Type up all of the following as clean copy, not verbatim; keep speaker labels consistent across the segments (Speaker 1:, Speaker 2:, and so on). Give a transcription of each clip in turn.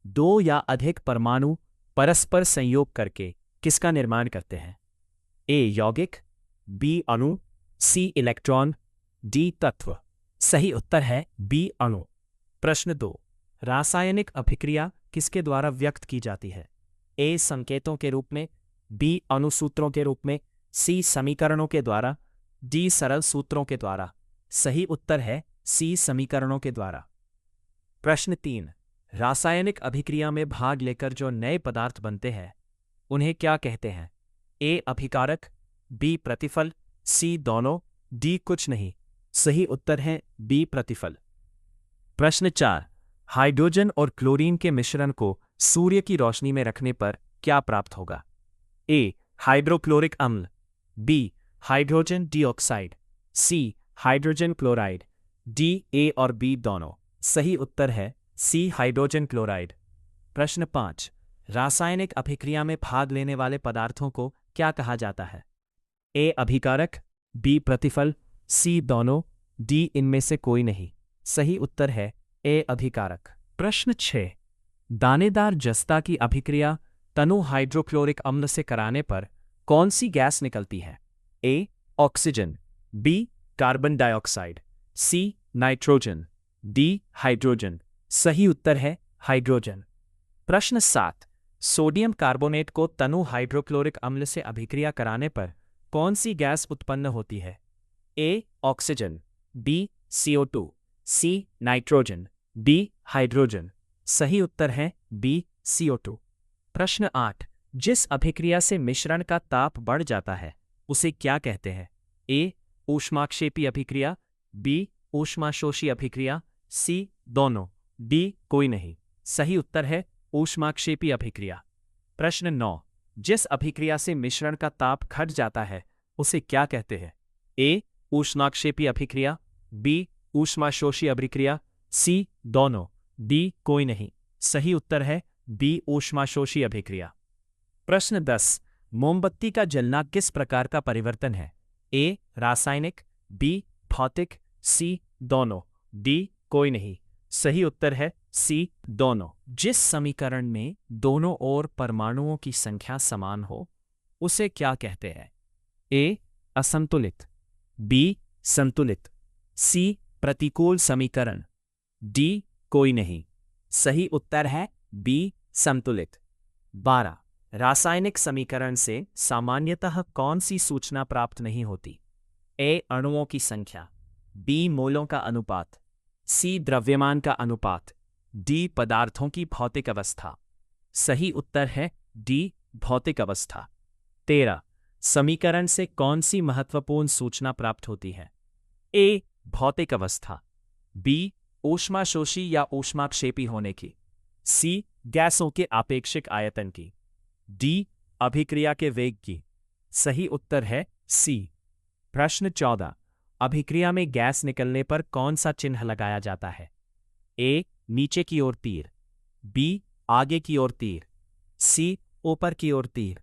Speaker 1: दो या अधिक परमाणु परस्पर संयोग करके किसका निर्माण करते हैं? ए यौगिक, बी अणु, सी इलेक्ट्रॉन, डी तत्व। सही उत्तर है बी अणु। प्रश्न 2, रासायनिक अभिक्रिया किसके द्वारा व्यक्त की जाती है? ए संकेतों के रूप में, बी अणुसूत्रों के रूप में, सी समीकरणों के द्वारा, डी सरल सूत्रों के द्वारा। सही उत्तर है सी समीकरणों के द्वारा। प्रश्न 3, रासायनिक अभिक्रिया में भाग लेकर जो नए पदार्थ बनते हैं उन्हें क्या कहते हैं? ए अभिकारक, बी प्रतिफल, सी दोनों, डी कुछ नहीं। सही उत्तर है बी प्रतिफल। प्रश्न 4, हाइड्रोजन और क्लोरीन के मिश्रण को सूर्य की रोशनी में रखने पर क्या प्राप्त होगा? ए हाइड्रोक्लोरिक अम्ल, B hydrogen dioxide, C hydrogen chloride, D A और बी दोनों। सही उत्तर है सी हाइड्रोजन क्लोराइड। प्रश्न 5, रासायनिक अभिक्रिया में भाग लेने वाले पदार्थों को क्या कहा जाता है? ए अभिकारक, बी प्रतिफल, सी दोनों, डी इनमें से कोई नहीं। सही उत्तर है ए अभिकारक। प्रश्न 6, दानेदार जस्ता की अभिक्रिया तनु हाइड्रोक्लोरिक अम्ल से कराने पर कौन सी गैस निकलती है? A oxygen, B carbon dioxide, C nitrogen, D hydrogen. सही उत्तर है हाइड्रोजन। प्रश्न 7, सोडियम कार्बोनेट को तनु हाइड्रोक्लोरिक अम्ल से अभिक्रिया कराने पर कौन सी गैस उत्पन्न होती है? A oxygen, B CO2, C nitrogen, D hydrogen. सही उत्तर है बी CO2। प्रश्न 8, जिस अभिक्रिया से मिश्रण का ताप बढ़ जाता है उसे क्या कहते हैं? ए ऊष्माक्षेपी अभिक्रिया, बी ऊष्माशोषी अभिक्रिया, सी दोनों, डी कोई नहीं। सही उत्तर है ऊष्माक्षेपी अभिक्रिया। प्रश्न 9, जिस अभिक्रिया से मिश्रण का ताप घट जाता है उसे क्या कहते हैं? ए ऊष्माक्षेपी अभिक्रिया, बी ऊष्माशोषी अभिक्रिया, सी दोनों, डी कोई नहीं। सही उत्तर है बी ऊष्माशोषी अभिक्रिया। प्रश्न 10, मोमबत्ती का जलना किस प्रकार का परिवर्तन है? ए रासायनिक, बी भौतिक, सी दोनों, डी कोई नहीं। सही उत्तर है सी दोनों। जिस समीकरण में दोनों ओर परमाणुओं की संख्या समान हो उसे क्या कहते हैं? ए असंतुलित, बी संतुलित, सी प्रतिकूल समीकरण, डी कोई नहीं। सही उत्तर है बी संतुलित। 12, रासायनिक समीकरण से सामान्यतः कौन सी सूचना प्राप्त नहीं होती? ए अणुओं की संख्या, बी मोलों का अनुपात, सी द्रव्यमान का अनुपात, डी पदार्थों की भौतिक अवस्था। सही उत्तर है डी भौतिक अवस्था। 13, समीकरण से कौन सी महत्वपूर्ण सूचना प्राप्त होती है? ए भौतिक अवस्था, बी ऊष्माशोषी या ऊष्माक्षेपी होने की, सी गैसों के आपेक्षिक आयतन की, डी अभिक्रिया के वेग की। सही उत्तर है सी। प्रश्न 14, अभिक्रिया में गैस निकलने पर कौन सा चिन्ह लगाया जाता है? ए नीचे की ओर तीर, बी आगे की ओर तीर, सी ऊपर की ओर तीर,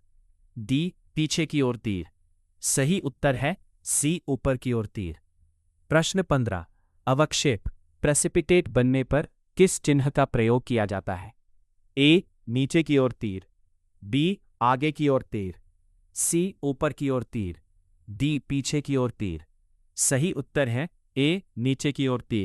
Speaker 1: डी पीछे की ओर तीर। सही उत्तर है सी ऊपर की ओर तीर। प्रश्न 15, अवक्षेप प्रेसिपिटेट बनने पर किस चिन्ह का प्रयोग किया जाता है? ए नीचे की ओर तीर, बी आगे की ओर तीर, सी ऊपर की ओर तीर, डी पीछे की ओर तीर। सही उत्तर है ए नीचे की ओर तीर।